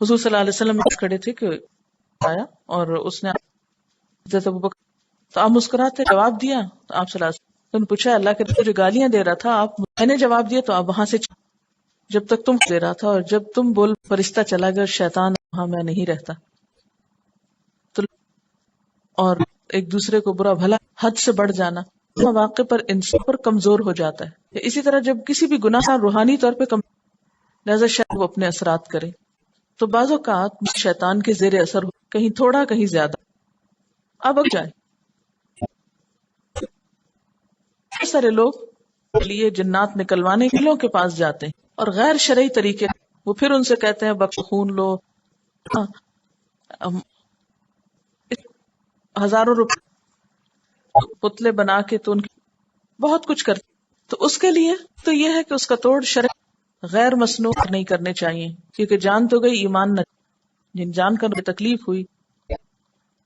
حضور صلی اللہ علیہ وسلم کھڑے تھے کہ آیا اور اس نے حضرت ابوبکر، تو آپ مسکراتے جواب دیا. تو آپ صلی اللہ علیہ وسلم نے پوچھا اللہ کے رسول گالیاں دے رہا تھا، آپ میں نے جواب دیا تو آپ وہاں سے جب تک تم دے رہا تھا، اور جب تم بول فرشتہ چلا گیا اور شیطان وہاں میں نہیں رہتا. تو اور ایک دوسرے کو برا بھلا حد سے بڑھ جانا مواقع پر انسان پر کمزور ہو جاتا ہے. اسی طرح جب کسی بھی گناہ روحانی طور پہ لہذا شاید وہ اپنے اثرات کرے. تو بعض اوقات شیطان کے زیر اثر ہو، کہیں تھوڑا کہیں زیادہ. اب جائے بہت سارے لوگ لیے جنات نکلوانے کے کے پاس جاتے ہیں اور غیر شرعی طریقے وہ پھر ان سے کہتے ہیں بخش خون لو، ہزاروں روپے پتلے بنا کے تو ان کی بہت کچھ کرتے. تو اس کے لیے تو یہ ہے کہ اس کا توڑ شرع غیر مصنوع نہیں کرنے چاہیے، کیونکہ جان تو گئی ایمان نہ، جن جان کر تکلیف ہوئی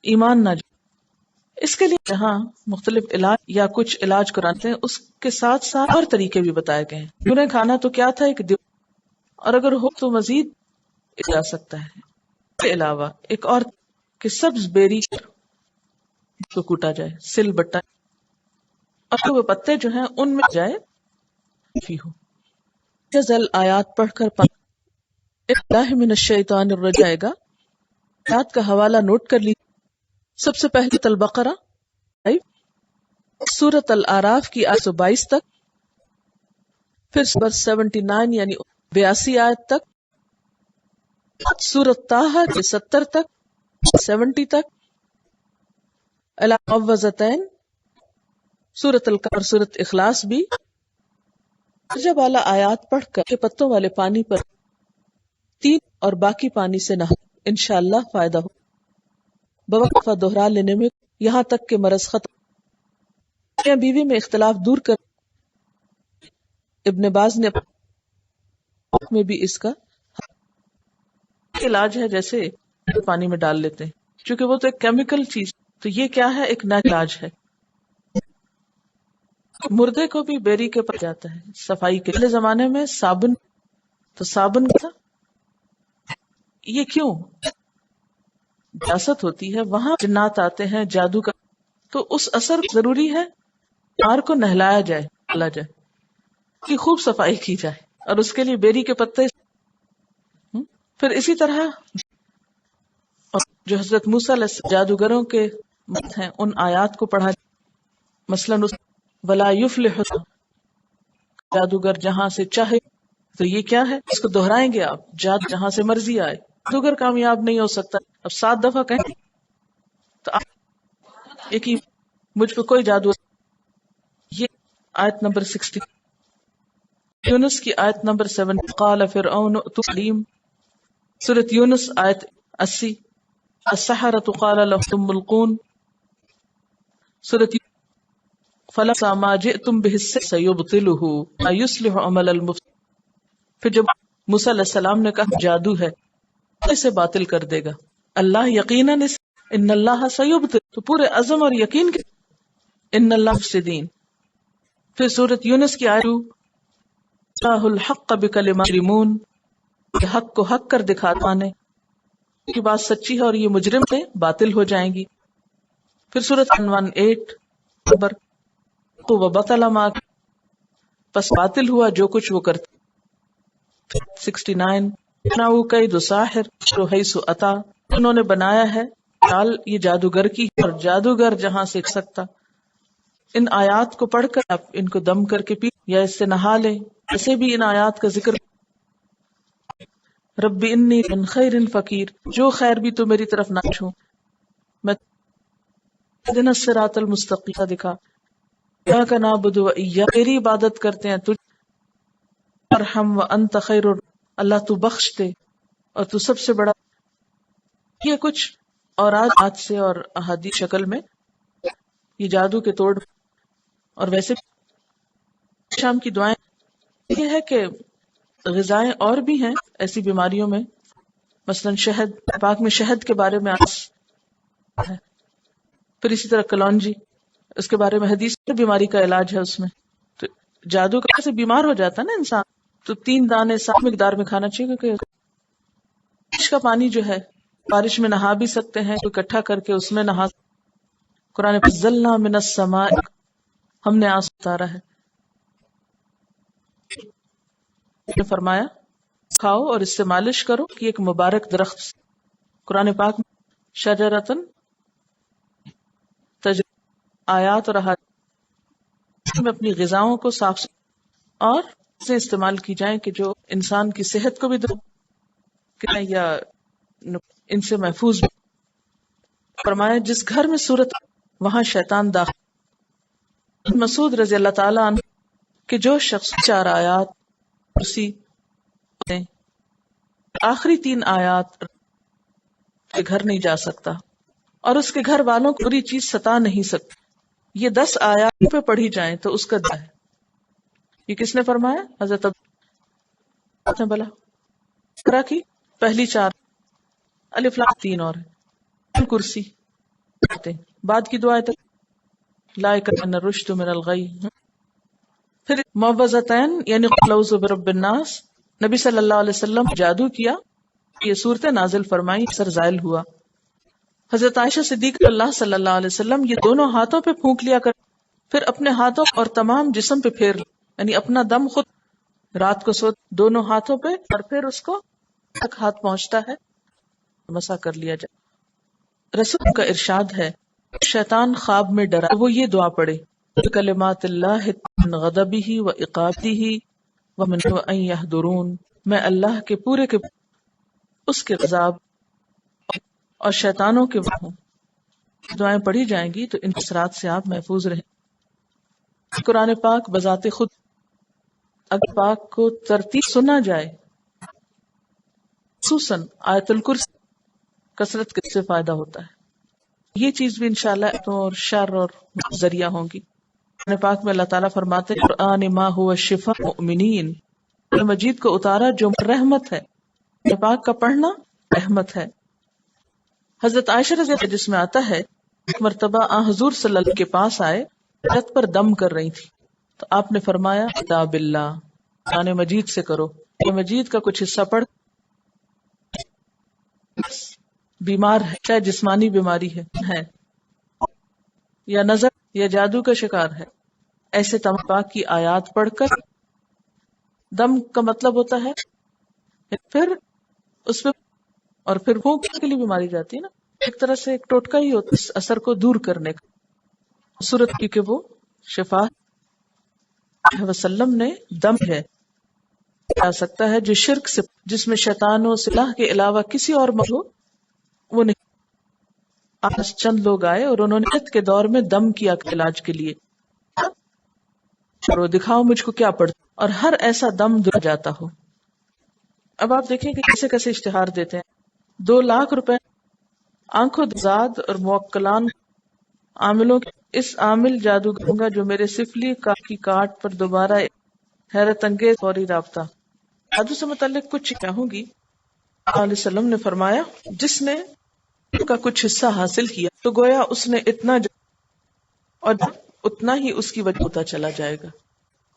ایمان نہ. اس کے لیے جہاں مختلف علاج یا کچھ علاج کراتے ہیں اس کے ساتھ ساتھ اور طریقے بھی بتائے گئے ہیں. انہیں کھانا تو کیا تھا ایک اور اگر ہو تو مزید جا سکتا ہے. اس کے علاوہ ایک اور کہ سبز بیری کو کوٹا جائے، سل بٹا، اور وہ پتے جو ہیں ان میں جائے فی ہو. جزل آیات پڑھ کر اللہ من الشیطان الرجیم جائے گا. آیات کا حوالہ نوٹ کر لی. سب سے پہلے البقرہ سورۃ الاعراف کی آیت 122 تک، پھر 79 یعنی 82 آیت تک، سورۃ طٰہٰ کے 70 تک 70 تک، المعوذتین، سورۃ الکہف، سورۃ اخلاص بھی. جب والا آیات پڑھ کر کے پتوں والے پانی پر 3 اور باقی پانی سے نہا، انشاءاللہ فائدہ ہو. بوقفہ دوہرا لینے میں یہاں تک کہ مرض ختم. بیوی میں اختلاف دور کر ابن باز نے میں بھی اس کا علاج ہے، جیسے پانی میں ڈال لیتے ہیں چونکہ وہ تو ایک کیمیکل چیز، تو یہ کیا ہے؟ ایک نیا علاج ہے. مردے کو بھی بیری کے پاس جاتا ہے صفائی کے. پہلے زمانے میں صابن، تو صابن کا یہ کیوں جاست ہوتی ہے، وہاں جنات آتے ہیں جادو کا، تو اس اثر ضروری ہے مار کو نہلایا جائے، ڈالا جائے، کی خوب صفائی کی جائے، اور اس کے لیے بیری کے پتے. پھر اسی طرح جو حضرت موسیٰ علیہ جادوگروں کے ہیں ان آیات کو پڑھا، مثلاً ولا یفلح جادوگر جہاں سے چاہے، تو یہ کیا ہے؟ اس کو دہرائیں گے آپ، جہاں سے مرضی آئے جادوگر کامیاب نہیں ہو سکتا. اب 7 دفعہ کہیں تو ایک ہی مجھ پہ کوئی جادو. یہ آیت نمبر 60، یونس کی آیت نمبر 7، قال فرعون ائتوا علیم، سورۃ یونس آیت 80، السحرۃ قال لهم ملقون، سورۃ فلما ما جئتم به سيبطله ما يصلح عمل المفسدين. پھر جب موسیٰ علیہ السلام نے کہا جادو ہے، اسے باطل کر دے گا اللہ، یقیناً ان اللہ سیبطل، تو پورے عزم اور یقین کے ان اللہ مفسدین. پھر سورۃ یونس کی آیت اللہ الحق بکلمات یجرمون، حق کو حق کر دکھانے کی بات سچی ہے اور یہ مجرم سے باطل ہو جائیں گی. پھر سورۃ عنوان 8 نمبر تو وبطل ما پس باطل ہوا جو کچھ وہ کرتے. 69 ناو کید ساحر حیث اتا انہوں نے بنایا ہے چال یہ جادوگر کی اور جادوگر جہاں سے سکتا. ان آیات کو پڑھ کر آپ ان کو دم کر کے پی یا اس سے نہا لیں. ایسے بھی ان آیات کا ذکر رب انی من خیر فقیر جو خیر بھی تو میری طرف نہ چھو میں اهدنا الصراط المستقیم دکھا ایاک نعبد و ایاک تیری عبادت کرتے ہیں تجھ ارحم وانت خیر اللہ تو بخش دے اور تو سب سے بڑا. یہ کچھ اور آج سے اور احادیث شکل میں یہ جادو کے توڑ. اور ویسے شام کی دعائیں یہ ہے کہ غذائیں اور بھی ہیں ایسی بیماریوں میں، مثلا شہد پاک میں شہد کے بارے میں ہے، پھر اسی طرح کلونجی اس کے بارے میں حدیث بیماری کا علاج ہے. اس میں تو جادو کا سے بیمار ہو جاتا ہے نا انسان تو 3 دانے صاف مقدار میں کھانا چاہیے، کیونکہ بارش کا پانی جو ہے بارش میں نہا بھی سکتے ہیں، اکٹھا کر کے اس میں نہا. قرآن فضلنا من السماء ہم نے آسمان اتارا ہے، نے فرمایا کھاؤ اور اس سے مالش کرو کہ ایک مبارک درخت. قرآن پاک میں شجرتن آیات اور احادیث میں اپنی غذاؤں کو صاف اور سے استعمال کی جائیں کہ جو انسان کی صحت کو بھی یا ان سے محفوظ. فرمایا جس گھر میں صورت وہاں شیطان داخل. مسعود رضی اللہ تعالیٰ عنہ کہ جو شخص 4 آیات اسی آخری 3 آیات کے گھر نہیں جا سکتا اور اس کے گھر والوں کو بری چیز ستا نہیں سکتی. یہ 10 آیات پہ پڑھی جائیں تو اس کا ہے. یہ کس نے فرمایا؟ حضرت نے بلا کرا کی پہلی 4 الف لام 3 اور کرسی بعد کی دعا تک لا یکن الرشد من الغی. پھر معوذتین یعنی قل اعوذ برب الناس نبی صلی اللہ علیہ وسلم جادو کیا یہ صورتیں نازل فرمائی اثر زائل ہوا. حضرت عائشہ صدیقہ اللہ صلی اللہ علیہ وسلم یہ دونوں ہاتھوں پہ پھونک لیا کر پھر اپنے ہاتھوں اور تمام جسم پہ پھیر یعنی اپنا دم خود رات کو سو دونوں ہاتھوں پہ اور پھر اس کو تک ہاتھ پہنچتا ہے مسا کر لیا جائے. رسول کا ارشاد ہے شیطان خواب میں ڈرا وہ یہ دعا پڑھے کلمات اللہ من غضبہ و عقابہ ومن ان یحضرون میں اللہ کے پورے کے اس کے عذاب اور شیطانوں کے ہوں. دعائیں پڑھی جائیں گی تو ان اثرات سے آپ محفوظ رہیں. قرآن پاک بذات خود اگر پاک کو ترتیب سنا جائے خصوصاً آیت الکرسی کثرت سے فائدہ ہوتا ہے. یہ چیز بھی انشاءاللہ اور شر اور ذریعہ ہوں گی. قرآن پاک میں اللہ تعالیٰ فرماتے ہیں قرآن ما هو شفاء مؤمنین مجید کو اتارا جو رحمت ہے. قرآن پاک کا پڑھنا رحمت ہے. حضرت عائشہ رضی اللہ عنہا جس میں آتا ہے ایک مرتبہ حضور صلی اللہ علیہ وسلم کے پاس آئے رت پر دم کر رہی تھی تو آپ نے فرمایا ادا باللہ قرآن مجید سے کرو. قرآن مجید کا کچھ حصہ پڑھ بیمار ہے چاہے جسمانی بیماری ہے یا نظر یا جادو کا شکار ہے ایسے تمام پاک کی آیات پڑھ کر دم کا مطلب ہوتا ہے پھر اس پہ اور پھر پھونک کے لیے بیماری جاتی ہے نا ایک طرح سے ایک ٹوٹکا ہی ہوتا ہے اس اثر کو دور کرنے کا. صورت کی کہ وہ شفا وسلم نے دم ہے آ سکتا ہے جو شرک سے جس میں شیطان و صلاح کے علاوہ کسی اور مخلوق وہ نہیں. آج چند لوگ آئے اور انہوں نے کے دور میں دم کیا علاج کے لیے اور دکھاؤ مجھ کو کیا پڑتا اور ہر ایسا دم دل جاتا ہو. اب آپ دیکھیں کہ کیسے کیسے اشتہار دیتے ہیں. 2 لاکھ روپے آنکھوں دزاد اور موکلان عاملوں اس عامل جادوگر گا جو میرے سفلی کی کاٹ پر دوبارہ حیرت انگیز فوری رابطہ. جادو سے متعلق کچھ کہوں گی. علیہ وسلم نے فرمایا جس نے کا کچھ حصہ حاصل کیا تو گویا اس نے اتنا اور اتنا ہی اس کی وجہ ہوتا چلا جائے گا.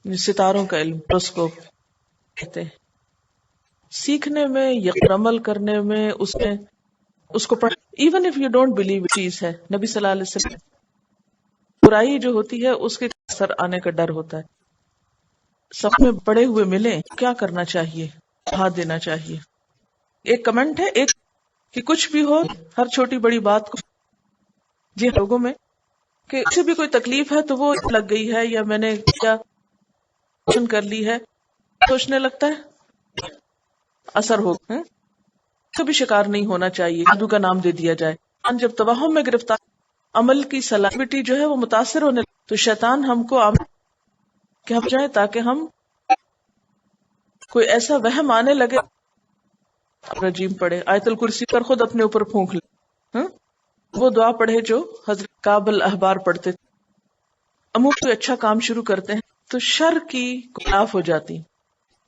ستاروں کا علم ٹیلیسکوپ کہتے ہیں سیکھنے میں یا عمل کرنے میں اس کو پڑھ even if you don't believe چیز ہے. نبی صلی اللہ علیہ وسلم برائی جو ہوتی ہے اس کے اثر آنے کا ڈر ہوتا ہے. سب میں پڑے ہوئے ملیں کیا کرنا چاہیے؟ ہاتھ دینا چاہیے. ایک کمنٹ ہے ایک کہ کچھ بھی ہو ہر چھوٹی بڑی بات کو جی لوگوں میں کہ اسے بھی کوئی تکلیف ہے تو وہ لگ گئی ہے یا میں نے کیا کر لی ہے سوچنے لگتا ہے اثر ہو. کبھی شکار نہیں ہونا چاہیے جادو کا نام دے دیا جائے. جب توہم میں گرفتار عمل کی صلاحیت جو ہے وہ متاثر ہونے تو شیطان ہم کو کیا جائے تاکہ ہم کوئی ایسا وہم آنے لگے رجیم پڑھے آیت الکرسی پر خود اپنے اوپر پھونک لے. وہ دعا پڑھے جو حضرت کعب الاحبار پڑھتے تھے. عموم کوئی اچھا کام شروع کرتے ہیں تو شر کی خلاف ہو جاتی.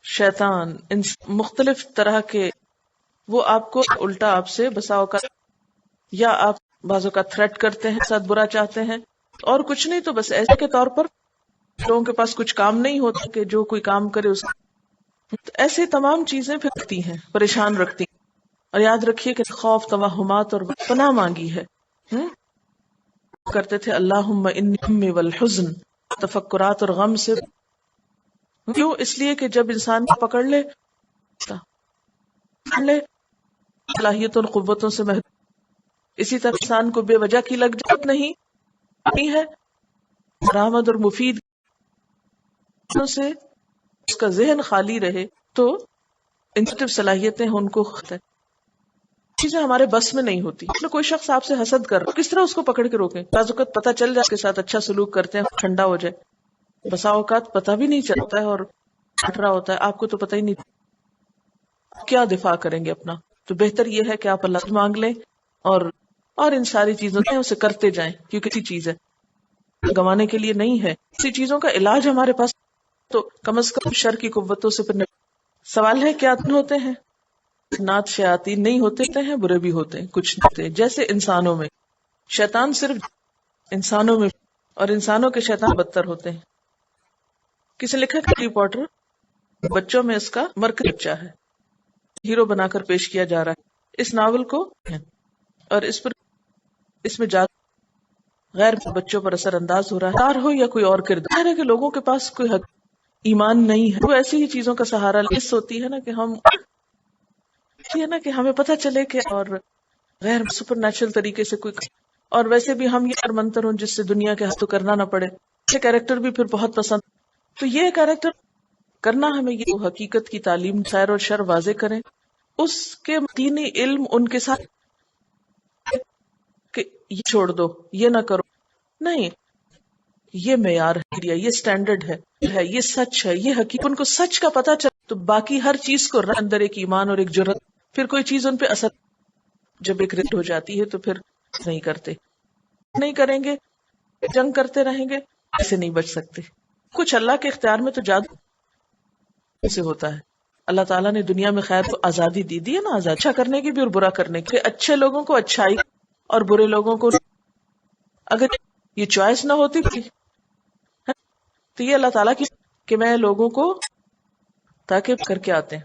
شیطان ان مختلف طرح کے وہ آپ کو الٹا آپ سے بسا اوقات یا آپ بعضوں کا تھریٹ کرتے ہیں ساتھ برا چاہتے ہیں اور کچھ نہیں تو بس ایسے کے طور پر لوگوں کے پاس کچھ کام نہیں ہوتا کہ جو کوئی کام کرے اس ایسے تمام چیزیں پھرتی ہیں پریشان رکھتی. اور یاد رکھیے کہ خوف توہمات اور پناہ مانگی ہے. کرتے تھے اللہم انی ہمی والحزن تفکرات اور غم سے. کیوں؟ اس لیے کہ جب انسان کو پکڑ لے صلاحیتوں اور قوتوں سے محدود. اسی طرح انسان کو بے وجہ کی لگ جات نہیں ہے برآمد اور مفید سے اس کا ذہن خالی رہے تو انسٹیٹیو صلاحیتیں ان کو چیزیں ہمارے بس میں نہیں ہوتی. کوئی شخص آپ سے حسد کر کس طرح اس کو پکڑ کے روکیں؟ بعض اوقات پتہ چل جائے کے ساتھ اچھا سلوک کرتے ہیں ٹھنڈا ہو جائے. بسا اوقات پتہ بھی نہیں چلتا ہے اور ہٹ رہا ہوتا ہے آپ کو تو پتہ ہی نہیں کیا دفاع کریں گے اپنا. تو بہتر یہ ہے کہ آپ اللہ سے مانگ لیں اور ان ساری چیزوں سے اسے کرتے جائیں کیونکہ کسی چیز ہے گنوانے کے لیے نہیں ہے. اسی چیزوں کا علاج ہمارے پاس تو کم از کم شر کی قوتوں سے پھر سوال ہے کیا ہوتے ہیں نات شیاطین نہیں ہوتے ہیں برے بھی ہوتے ہیں کچھ نہیں ہوتے. جیسے انسانوں میں شیطان صرف انسانوں میں اور انسانوں کے شیطان بدتر ہوتے ہیں. کسی لکھا کہ ہیری پوٹر بچوں میں اس کا مرکزی بچہ ہے ہیرو بنا کر پیش کیا جا رہا ہے اس ناول کو اور اس میں غیر بچوں پر اثر انداز ہو رہا ہے ہو یا کوئی اور کردار ہے کہ لوگوں کے پاس کوئی حق ایمان نہیں ہے. وہ ایسی ہی چیزوں کا سہارا اس ہوتی ہے نا کہ ہمیں پتہ چلے کہ اور غیر سپر نیچرل طریقے سے کوئی اور ویسے بھی ہم یہ منتر ہوں جس سے دنیا کے ہاتھوں کرنا نہ پڑے. یہ کیریکٹر بھی پھر بہت پسند تو یہ کیریکٹر کرنا ہمیں یہ حقیقت کی تعلیم خیر اور شر واضح کریں اس کے دینی علم ان کے ساتھ کہ یہ چھوڑ دو یہ نہ کرو نہیں یہ معیار ہے یہ سٹینڈرڈ ہے یہ سچ ہے یہ حقیقت ان کو سچ کا پتہ چلے تو باقی ہر چیز کو اندر ایک ایمان اور ایک جرات پھر کوئی چیز ان پہ اثر جب ایک رد ہو جاتی ہے تو پھر نہیں کرتے نہیں کریں گے جنگ کرتے رہیں گے ایسے نہیں بچ سکتے. کچھ اللہ کے اختیار میں تو جادو سے ہوتا ہے. اللہ تعالیٰ نے دنیا میں خیر کو آزادی دی ہے نا آزاد اچھا کرنے کی بھی اور برا کرنے کی. اچھے لوگوں کو اچھائی اور برے لوگوں کو اگر یہ چوائس نہ ہوتی تو یہ اللہ تعالیٰ کی کہ میں لوگوں کو تاکہ کر کے آتے ہیں